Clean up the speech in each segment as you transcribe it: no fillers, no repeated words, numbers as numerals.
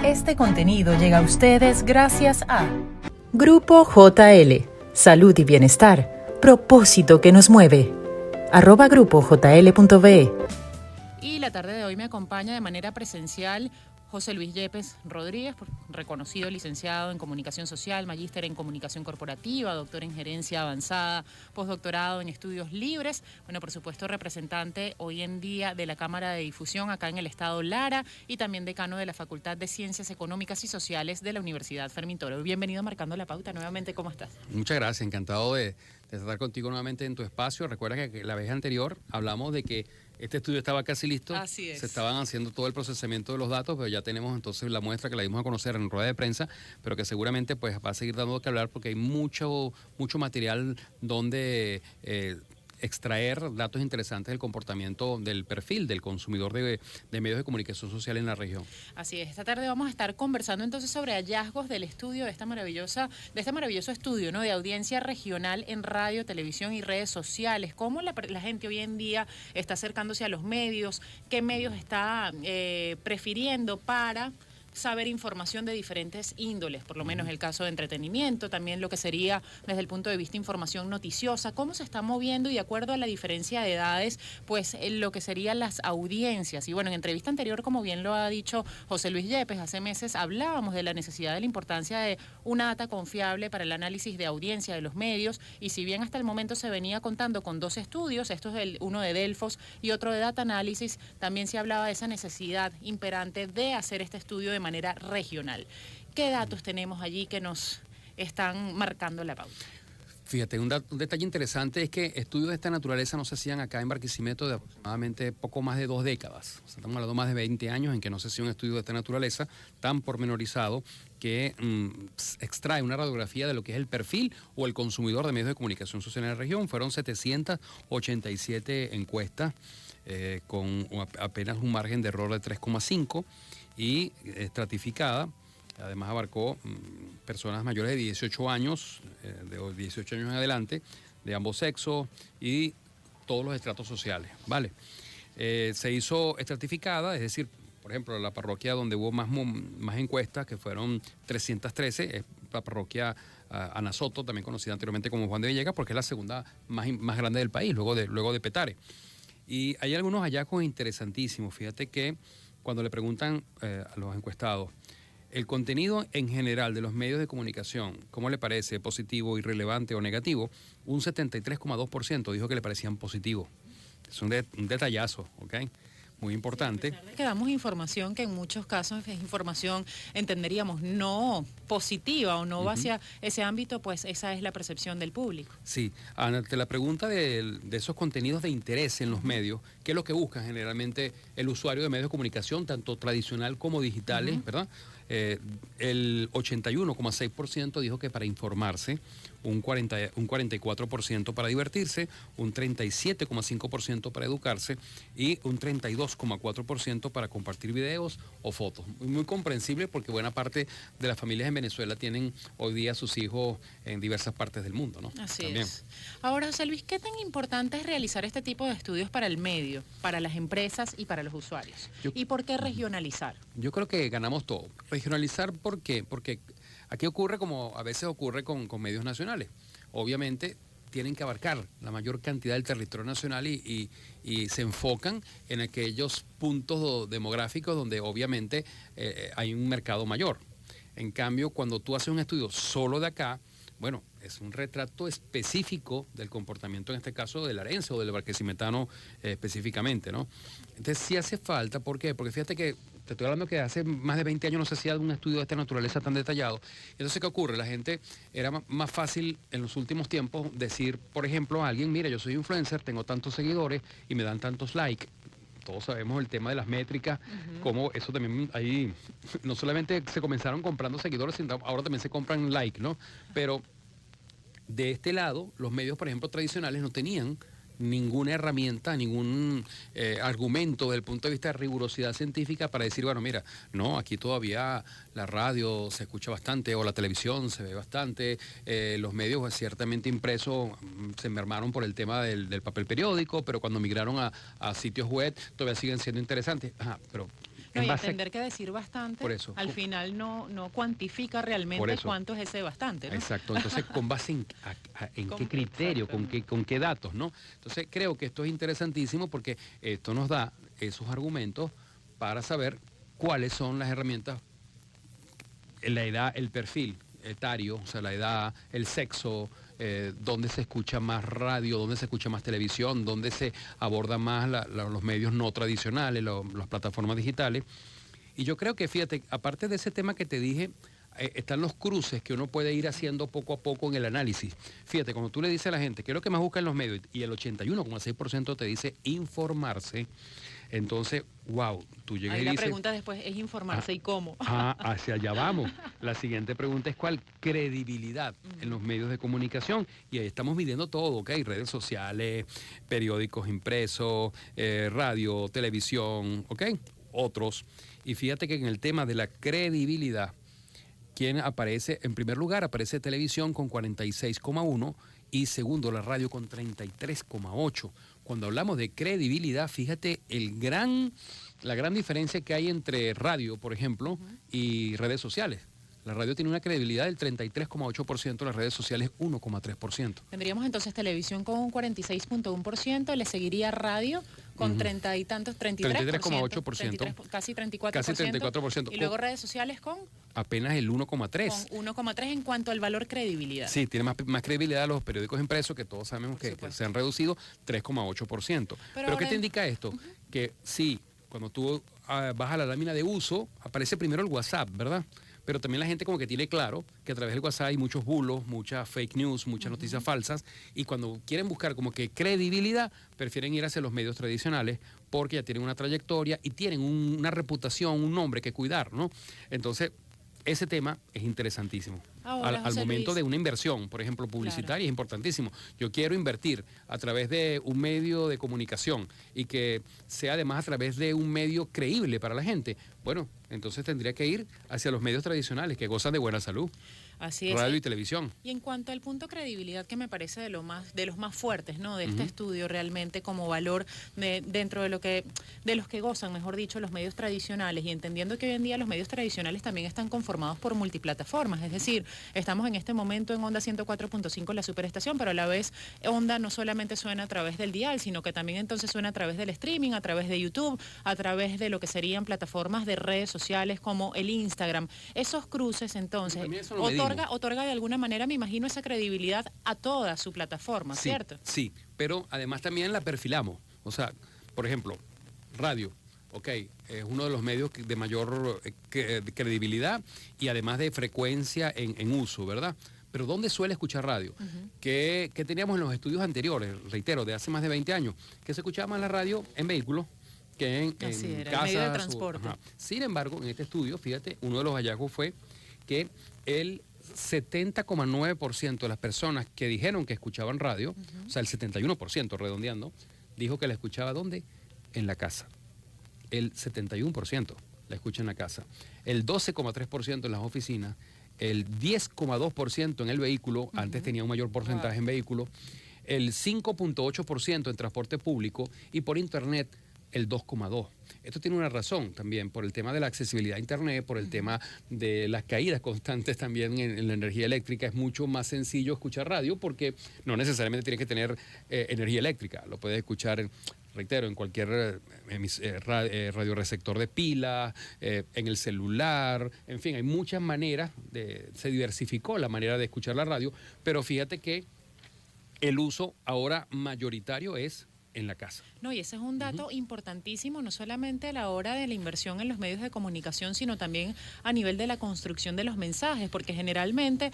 Este contenido llega a ustedes gracias a Grupo JL, Salud y Bienestar, propósito que nos mueve. @grupojl.be. Y la tarde de hoy me acompaña de manera presencial José Luis Yepes Rodríguez, reconocido licenciado en Comunicación Social, magíster en Comunicación Corporativa, doctor en Gerencia Avanzada, postdoctorado en Estudios Libres, bueno, por supuesto representante hoy en día de la Cámara de Difusión acá en el estado Lara y también decano de la Facultad de Ciencias Económicas y Sociales de la Universidad Fermín Toro. Bienvenido a Marcando la Pauta nuevamente, ¿cómo estás? Muchas gracias, encantado de estar contigo nuevamente en tu espacio. Recuerda que la vez anterior hablamos de que este estudio estaba casi listo. Así es. Se estaban haciendo todo el procesamiento de los datos, pero ya tenemos entonces la muestra que la dimos a conocer en rueda de prensa, pero que seguramente pues va a seguir dando que hablar porque hay mucho material donde extraer datos interesantes del comportamiento del perfil del consumidor de medios de comunicación social en la región. Así es, esta tarde vamos a estar conversando entonces sobre hallazgos del estudio de este maravilloso estudio, ¿no?, de audiencia regional en radio, televisión y redes sociales. Cómo la gente hoy en día está acercándose a los medios, qué medios está prefiriendo para saber información de diferentes índoles, por lo menos el caso de entretenimiento, también lo que sería desde el punto de vista información noticiosa, cómo se está moviendo y de acuerdo a la diferencia de edades, pues lo que serían las audiencias. Y bueno, en entrevista anterior, como bien lo ha dicho José Luis Yepes, hace meses hablábamos de la necesidad de la importancia de una data confiable para el análisis de audiencia de los medios, y si bien hasta el momento se venía contando con 2 estudios, esto es uno de Delfos y otro de Data Analysis, también se hablaba de esa necesidad imperante de hacer este estudio de manera regional. ¿Qué datos tenemos allí que nos están marcando la pauta? Fíjate, un detalle interesante es que estudios de esta naturaleza no se hacían acá en Barquisimeto de aproximadamente poco más de 2 décadas. O sea, estamos hablando de más de 20 años en que no se hacía un estudio de esta naturaleza tan pormenorizado que extrae una radiografía de lo que es el perfil o el consumidor de medios de comunicación social en la región. Fueron 787 encuestas con apenas un margen de error de 3,5 y estratificada. Además abarcó personas mayores de 18 años, de 18 años en adelante, de ambos sexos y todos los estratos sociales, ¿vale? Se hizo estratificada, es decir, por ejemplo, la parroquia donde hubo más encuestas, que fueron 313, es la parroquia Ana Soto, también conocida anteriormente como Juan de Villegas, porque es la segunda más grande del país, luego de Petare. Y hay algunos hallazgos interesantísimos. Fíjate que cuando le preguntan a los encuestados, el contenido en general de los medios de comunicación, ¿cómo le parece? ¿Positivo, irrelevante o negativo? Un 73,2% dijo que le parecían positivos. Es un detallazo, ¿ok? Muy importante. Sí, que damos información que en muchos casos es información, entenderíamos, no positiva o no va hacia ese ámbito, pues esa es la percepción del público. Sí, ante la pregunta de esos contenidos de interés en los medios, ¿qué es lo que busca generalmente el usuario de medios de comunicación, tanto tradicional como digitales, ¿verdad? El 81,6% dijo que para informarse, un 44% para divertirse, un 37,5% para educarse y un 32,4% para compartir videos o fotos. Muy comprensible porque buena parte de las familias en Venezuela tienen hoy día a sus hijos en diversas partes del mundo, ¿no? Así También. es. Ahora, José Luis, ¿qué tan importante es realizar este tipo de estudios para el medio, para las empresas y para los usuarios? ¿Y por qué regionalizar? Yo creo que ganamos todo. Regionalizar, ¿por qué? Porque aquí ocurre como a veces ocurre con medios nacionales. Obviamente tienen que abarcar la mayor cantidad del territorio nacional y se enfocan en aquellos puntos demográficos donde obviamente hay un mercado mayor. En cambio, cuando tú haces un estudio solo de acá, bueno, es un retrato específico del comportamiento, en este caso, del arense o del barquisimetano específicamente, ¿no? Entonces sí hace falta, ¿por qué? Porque fíjate que te estoy hablando que hace más de 20 años no se hacía un estudio de esta naturaleza tan detallado. Entonces, ¿qué ocurre? La gente era más fácil en los últimos tiempos decir, por ejemplo, a alguien, mira, yo soy influencer, tengo tantos seguidores y me dan tantos likes. Todos sabemos el tema de las métricas, cómo eso también ahí, no solamente se comenzaron comprando seguidores, sino ahora también se compran likes, ¿no? Pero de este lado, los medios, por ejemplo, tradicionales no tenían ninguna herramienta, ningún argumento desde el punto de vista de rigurosidad científica para decir, bueno, mira, no, aquí todavía la radio se escucha bastante o la televisión se ve bastante, los medios pues, ciertamente impresos se mermaron por el tema del papel periódico, pero cuando migraron a sitios web todavía siguen siendo interesantes. Ajá, pero No, En y base a- entender que decir bastante Por eso. al final no cuantifica Por realmente eso. cuánto es ese bastante, ¿no? Exacto, entonces con base en qué criterio, con qué datos, ¿no? Entonces creo que esto es interesantísimo porque esto nos da esos argumentos para saber cuáles son las herramientas, la edad, el perfil etario, o sea, la edad, el sexo, dónde se escucha más radio, dónde se escucha más televisión, dónde se aborda más los medios no tradicionales, las plataformas digitales. Y yo creo que, fíjate, aparte de ese tema que te dije, están los cruces que uno puede ir haciendo poco a poco en el análisis. Fíjate, cuando tú le dices a la gente, ¿qué es lo que más busca en los medios? Y el 81,6% te dice informarse. Entonces, wow, tú llegas Ahí y la dices... pregunta después es informarse y cómo. Hacia allá vamos. La siguiente pregunta es ¿cuál? Credibilidad en los medios de comunicación. Y ahí estamos midiendo todo, ¿ok? Redes sociales, periódicos impresos, radio, televisión, ¿ok? Otros. Y fíjate que en el tema de la credibilidad, ¿quién aparece? En primer lugar aparece televisión con 46,1 y segundo la radio con 33,8. Cuando hablamos de credibilidad, fíjate la gran diferencia que hay entre radio, por ejemplo, y redes sociales. La radio tiene una credibilidad del 33,8%, las redes sociales 1,3%. Tendríamos entonces televisión con un 46,1%, le seguiría radio con 30 y tantos, 33,8%. Casi 34%. Casi 34%. Y luego redes sociales con Apenas el 1,3%. Con 1,3 en cuanto al valor credibilidad. Sí, tiene más credibilidad los periódicos impresos, que todos sabemos que se han reducido 3,8%. Pero ¿qué te indica esto? Que sí, cuando tú vas a la lámina de uso, aparece primero el WhatsApp, ¿verdad? Pero también la gente como que tiene claro que a través del WhatsApp hay muchos bulos, muchas fake news, muchas noticias falsas, y cuando quieren buscar como que credibilidad, prefieren ir hacia los medios tradicionales porque ya tienen una trayectoria y tienen una reputación, un nombre que cuidar, ¿no? Entonces, ese tema es interesantísimo. Ahora, Al José momento Luis, de una inversión, por ejemplo, publicitaria, claro, es importantísimo. Yo quiero invertir a través de un medio de comunicación y que sea además a través de un medio creíble para la gente. Bueno, entonces tendría que ir hacia los medios tradicionales que gozan de buena salud. así es. Radio y televisión. Y en cuanto al punto credibilidad, que me parece de los más fuertes, ¿no? De este estudio realmente como valor dentro de los que gozan, mejor dicho, los medios tradicionales, y entendiendo que hoy en día los medios tradicionales también están conformados por multiplataformas, es decir, estamos en este momento en Onda 104.5, la superestación, pero a la vez Onda no solamente suena a través del dial, sino que también entonces suena a través del streaming, a través de YouTube, a través de lo que serían plataformas de redes sociales como el Instagram. Esos cruces entonces otorga de alguna manera, me imagino, esa credibilidad a toda su plataforma, Sí, ¿cierto? sí, pero además también la perfilamos. O sea, por ejemplo, radio, ok, es uno de los medios de mayor credibilidad y además de frecuencia en uso, ¿verdad? Pero ¿dónde suele escuchar radio? ¿Qué teníamos en los estudios anteriores? Reitero, de hace más de 20 años, que se escuchaba más la radio en vehículos que en Así era, casas. el medio de transporte. Sin embargo, en este estudio, fíjate, uno de los hallazgos fue que el 70,9% de las personas que dijeron que escuchaban radio, o sea, el 71%, redondeando, dijo que la escuchaba ¿dónde? En la casa. El 71% la escucha en la casa. El 12,3% en las oficinas. El 10,2% en el vehículo, antes tenía un mayor porcentaje en vehículo. El 5,8% en transporte público y por internet el 2,2%. Esto tiene una razón también por el tema de la accesibilidad a Internet, por el tema de las caídas constantes también en la energía eléctrica. Es mucho más sencillo escuchar radio porque no necesariamente tienes que tener energía eléctrica. Lo puedes escuchar, reitero, en cualquier radioreceptor de pila, en el celular, en fin, hay muchas maneras, se diversificó la manera de escuchar la radio, pero fíjate que el uso ahora mayoritario es en la casa. No, y ese es un dato importantísimo, no solamente a la hora de la inversión en los medios de comunicación, sino también a nivel de la construcción de los mensajes, porque generalmente,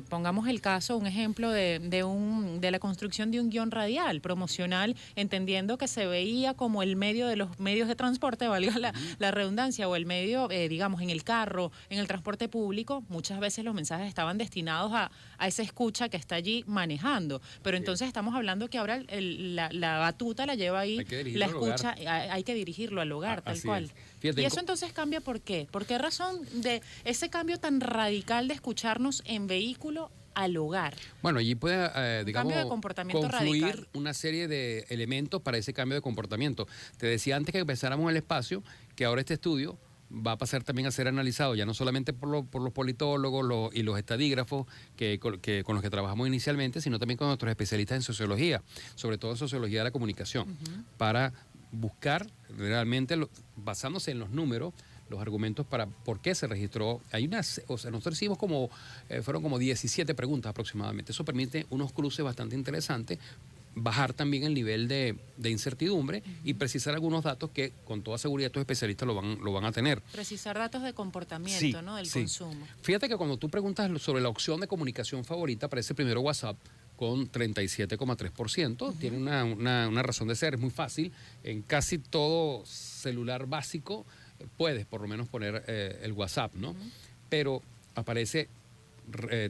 pongamos el caso, un ejemplo de la construcción de un guión radial, promocional, entendiendo que se veía como el medio de los medios de transporte, valga la redundancia, o el medio, digamos, en el carro, en el transporte público, muchas veces los mensajes estaban destinados a esa escucha que está allí manejando, pero entonces estamos hablando que ahora la batuta la lleva ahí, la escucha, hay que dirigirlo al hogar, tal cual. Fíjate, y eso entonces cambia ¿por qué? ¿Por qué razón de ese cambio tan radical de escucharnos en vehículo al hogar. Bueno, allí puede, digamos, cambio de comportamiento confluir radical. una serie de elementos para ese cambio de comportamiento. Te decía antes que empezáramos el espacio que ahora este estudio va a pasar también a ser analizado ya no solamente por los politólogos y los estadígrafos con los que trabajamos inicialmente, sino también con nuestros especialistas en sociología, sobre todo en sociología de la comunicación, para buscar realmente, basándose en los números, los argumentos para por qué se registró. Nosotros hicimos fueron como 17 preguntas aproximadamente. Eso permite unos cruces bastante interesantes, bajar también el nivel de incertidumbre y precisar algunos datos que con toda seguridad estos especialistas lo van a tener. Precisar datos de comportamiento, Sí, ¿no? Del sí. consumo. Fíjate que cuando tú preguntas sobre la opción de comunicación favorita, aparece primero WhatsApp con 37,3%. Tiene una razón de ser, es muy fácil. En casi todo celular básico puedes por lo menos poner el WhatsApp, ¿no? Pero aparece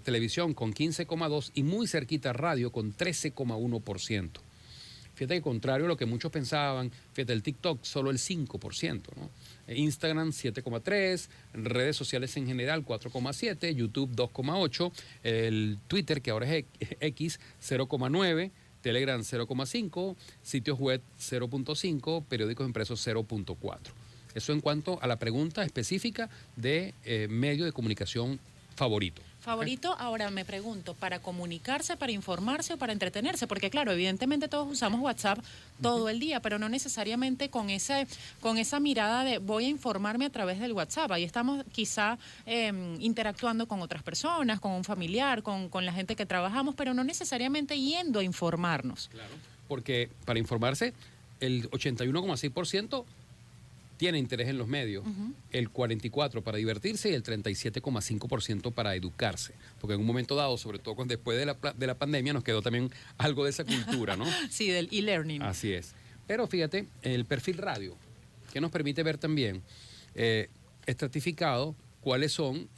televisión con 15,2% y muy cerquita radio con 13,1%. Fíjate que contrario a lo que muchos pensaban, fíjate, el TikTok solo el 5%, ¿no? Instagram 7,3%, redes sociales en general 4,7%, YouTube 2,8%, el Twitter, que ahora es X, 0,9%, Telegram 0,5%, sitios web 0,5%, periódicos impresos 0,4%. Eso en cuanto a la pregunta específica de medio de comunicación favorito. Favorito, ahora me pregunto, ¿para comunicarse, para informarse o para entretenerse? Porque claro, evidentemente todos usamos WhatsApp todo el día, pero no necesariamente con esa mirada de voy a informarme a través del WhatsApp. Ahí estamos quizá interactuando con otras personas, con un familiar, con la gente que trabajamos, pero no necesariamente yendo a informarnos. Claro, porque para informarse, el 81,6% tiene interés en los medios, el 44% para divertirse y el 37,5% para educarse. Porque en un momento dado, sobre todo después de la pandemia, nos quedó también algo de esa cultura, ¿no? Sí, del e-learning. Así es. Pero fíjate, el perfil radio, que nos permite ver también estratificado cuáles son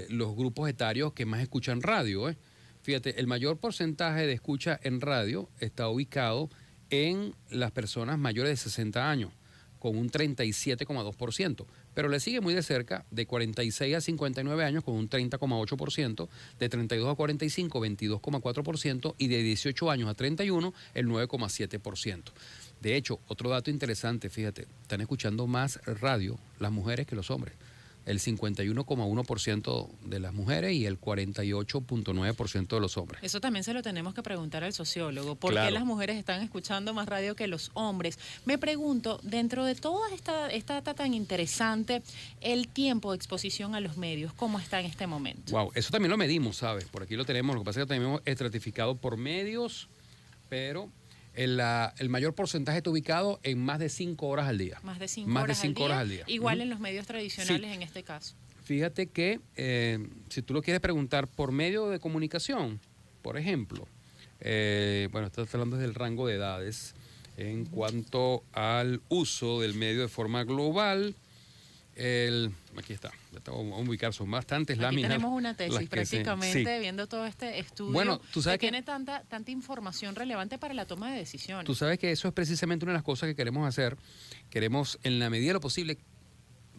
los grupos etarios que más escuchan radio. Fíjate, el mayor porcentaje de escucha en radio está ubicado en las personas mayores de 60 años, con un 37,2%, pero le sigue muy de cerca de 46 a 59 años con un 30,8%, de 32 a 45, 22,4% y de 18 años a 31, el 9,7%. De hecho, otro dato interesante, fíjate, están escuchando más radio las mujeres que los hombres. El 51,1% de las mujeres y el 48,9% de los hombres. Eso también se lo tenemos que preguntar al sociólogo. ¿Por qué las mujeres están escuchando más radio que los hombres? Me pregunto, dentro de toda esta data tan interesante, el tiempo de exposición a los medios, ¿cómo está en este momento? Wow, eso también lo medimos, ¿sabes? Por aquí lo tenemos. Lo que pasa es que lo tenemos estratificado por medios, pero el mayor porcentaje está ubicado en más de 5 horas al día. Más de 5 horas al día. Igual en los medios tradicionales, sí. En este caso. Fíjate que si tú lo quieres preguntar por medio de comunicación, por ejemplo, estás hablando del rango de edades. En cuanto al uso del medio de forma global, aquí está, vamos a ubicar, son bastantes láminas. Aquí tenemos una tesis prácticamente viendo todo este estudio. Bueno, tú sabes que tiene tanta información relevante para la toma de decisiones. Tú sabes que eso es precisamente una de las cosas que queremos hacer. Queremos, en la medida de lo posible,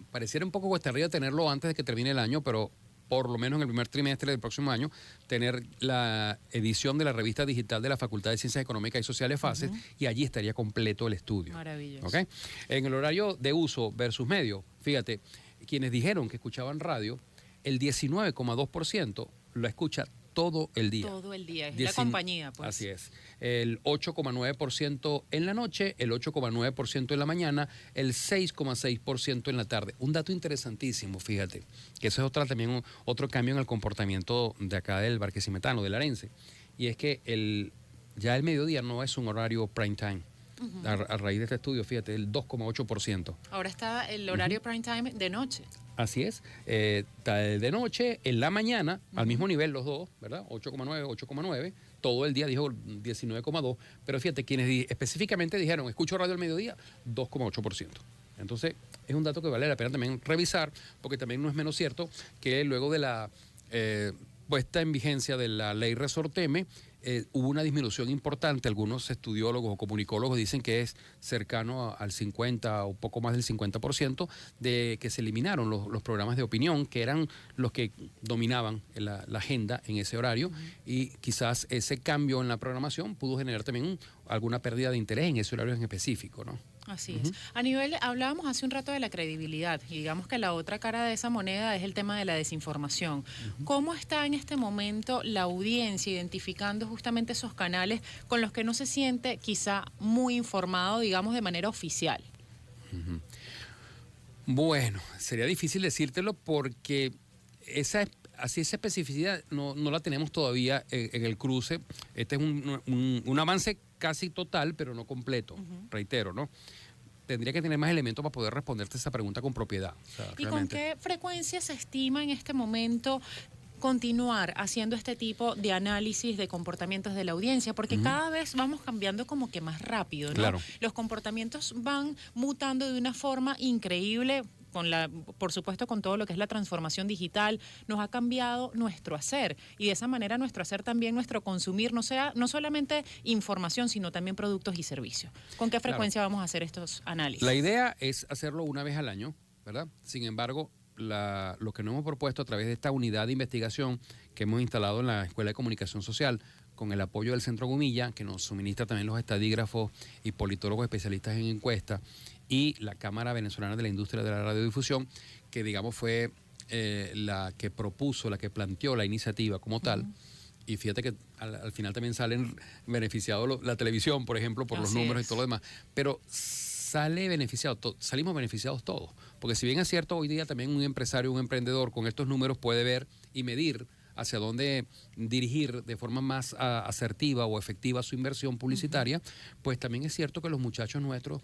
pareciera un poco cuesta arriba tenerlo antes de que termine el año, pero por lo menos en el primer trimestre del próximo año, tener la edición de la revista digital de la Facultad de Ciencias Económicas y Sociales Fases, y allí estaría completo el estudio. Maravilloso. ¿Okay? En el horario de uso versus medio, fíjate, quienes dijeron que escuchaban radio, el 19,2% lo escucha todo el día. Todo el día, es la compañía, pues. Así es. El 8,9% en la noche, el 8,9% en la mañana, el 6,6% en la tarde. Un dato interesantísimo, fíjate, que eso es también otro cambio en el comportamiento de acá del Barquisimetano, del Arense, y es que ya el mediodía no es un horario prime time. A raíz de este estudio, fíjate, el 2,8%. Ahora está el horario prime time de noche. Así es, está de noche, en la mañana, al mismo nivel los dos, ¿verdad? 8,9, 8,9, todo el día dijo 19,2, pero fíjate, quienes específicamente dijeron, escucho radio al mediodía, 2,8%. Entonces, es un dato que vale la pena también revisar, porque también no es menos cierto que luego de la puesta en vigencia de la ley Resorteme, hubo una disminución importante. Algunos estudiólogos o comunicólogos dicen que es cercano al 50 o poco más del 50% de que se eliminaron los programas de opinión, que eran los que dominaban la agenda en ese horario, y quizás ese cambio en la programación pudo generar también alguna pérdida de interés en ese horario en específico, ¿no? Así es. A nivel, hablábamos hace un rato de la credibilidad, y digamos que la otra cara de esa moneda es el tema de la desinformación. ¿Cómo está en este momento la audiencia identificando justamente esos canales con los que no se siente quizá muy informado, digamos, de manera oficial? Bueno, sería difícil decírtelo porque esa especificidad no la tenemos todavía en el cruce. Este es un avance casi total, pero no completo, reitero, ¿no? Tendría que tener más elementos para poder responderte esa pregunta con propiedad. O sea, ¿Y realmente. con qué frecuencia se estima en este momento continuar haciendo este tipo de análisis de comportamientos de la audiencia? Porque cada vez vamos cambiando como que más rápido, ¿no? Claro. Los comportamientos van mutando de una forma increíble. Por supuesto, con todo lo que es la transformación digital, nos ha cambiado nuestro hacer, y de esa manera nuestro hacer también, nuestro consumir, no solamente información, sino también productos y servicios. ¿Con qué frecuencia vamos a hacer estos análisis? La idea es hacerlo una vez al año, ¿verdad? Sin embargo, lo que nos hemos propuesto a través de esta unidad de investigación que hemos instalado en la Escuela de Comunicación Social, con el apoyo del Centro Gumilla, que nos suministra también los estadígrafos y politólogos especialistas en encuestas, y la Cámara Venezolana de la Industria de la Radiodifusión, que digamos fue la que propuso, la que planteó la iniciativa como tal. Y fíjate que al final también salen beneficiados la televisión, por ejemplo, por los números y todo lo demás. Pero salimos beneficiados todos. Porque si bien es cierto, hoy día también un empresario, un emprendedor con estos números puede ver y medir hacia dónde dirigir de forma más asertiva o efectiva su inversión publicitaria, pues también es cierto que los muchachos nuestros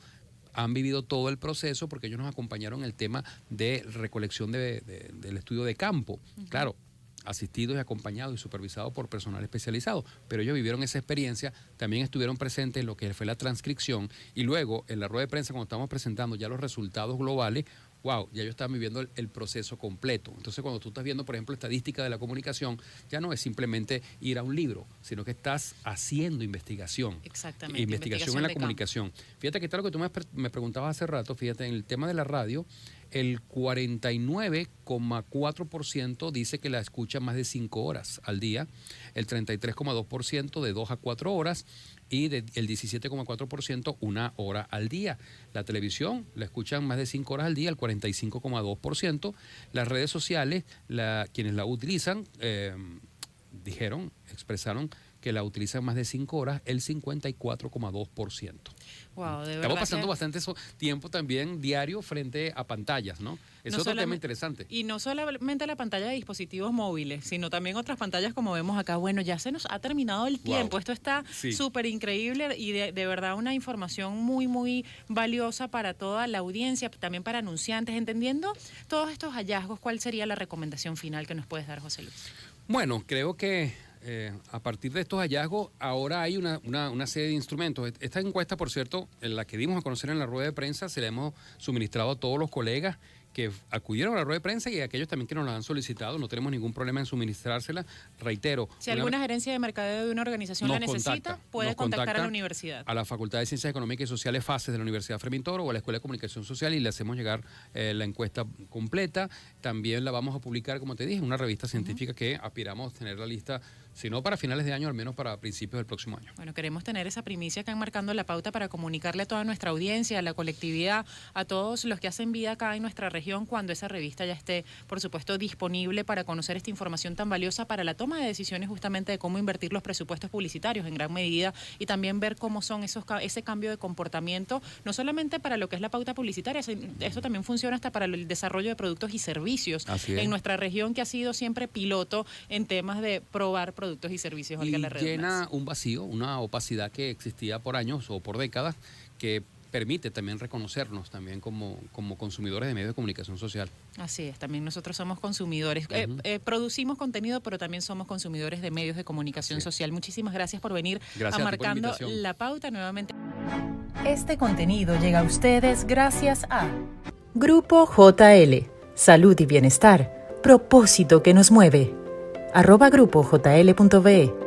han vivido todo el proceso, porque ellos nos acompañaron en el tema de recolección del estudio de campo. Claro, asistidos y acompañados y supervisados por personal especializado, pero ellos vivieron esa experiencia, también estuvieron presentes en lo que fue la transcripción, y luego en la rueda de prensa, cuando estamos presentando ya los resultados globales, wow, ya ellos están viviendo el proceso completo. Entonces, cuando tú estás viendo, por ejemplo, estadística de la comunicación, ya no es simplemente ir a un libro, sino que estás haciendo investigación. Exactamente. Investigación en la comunicación. Fíjate que tal lo que tú me preguntabas hace rato, fíjate, en el tema de la radio, el 49,4% dice que la escucha más de 5 horas al día, el 33,2% de 2 a 4 horas, y el 17,4% 1 hora al día. La televisión la escuchan más de 5 horas al día, el 45,2%. Las redes sociales, quienes la utilizan, expresaron que la utilizan más de 5 horas, el 54,2%. Wow, de verdad. Estamos pasando bastante tiempo también diario frente a pantallas, ¿no? Es otro tema interesante. Y no solamente la pantalla de dispositivos móviles, sino también otras pantallas como vemos acá. Bueno, ya se nos ha terminado el tiempo. Wow. Esto está súper increíble y de verdad una información muy, muy valiosa para toda la audiencia, también para anunciantes. Entendiendo todos estos hallazgos, ¿cuál sería la recomendación final que nos puedes dar, José Luis? Bueno, creo que a partir de estos hallazgos, ahora hay una serie de instrumentos. Esta encuesta, por cierto, en la que dimos a conocer en la rueda de prensa, se la hemos suministrado a todos los colegas que acudieron a la rueda de prensa y a aquellos también que nos la han solicitado. No tenemos ningún problema en suministrársela. Reitero. Si alguna gerencia de mercadeo de una organización la necesita, puede contactar a la universidad. A la Facultad de Ciencias Económicas y Sociales FACES de la Universidad Fermín Toro o a la Escuela de Comunicación Social, y le hacemos llegar la encuesta completa. También la vamos a publicar, como te dije, en una revista científica que aspiramos a tener la lista, si no para finales de año, al menos para principios del próximo año. Bueno, queremos tener esa primicia acá marcando la pauta para comunicarle a toda nuestra audiencia, a la colectividad, a todos los que hacen vida acá en nuestra región, cuando esa revista ya esté, por supuesto, disponible para conocer esta información tan valiosa para la toma de decisiones justamente de cómo invertir los presupuestos publicitarios en gran medida, y también ver cómo son ese cambio de comportamiento, no solamente para lo que es la pauta publicitaria, esto también funciona hasta para el desarrollo de productos y servicios en nuestra región, que ha sido siempre piloto en temas de probar productos y servicios. Y llena un vacío, una opacidad que existía por años o por décadas, que permite también reconocernos también como consumidores de medios de comunicación social. Así es, también nosotros somos consumidores. Producimos contenido, pero también somos consumidores de medios de comunicación social. Muchísimas gracias por venir a Marcando la Pauta nuevamente. Este contenido llega a ustedes gracias a Grupo JL, Salud y Bienestar, propósito que nos mueve. @grupojl.be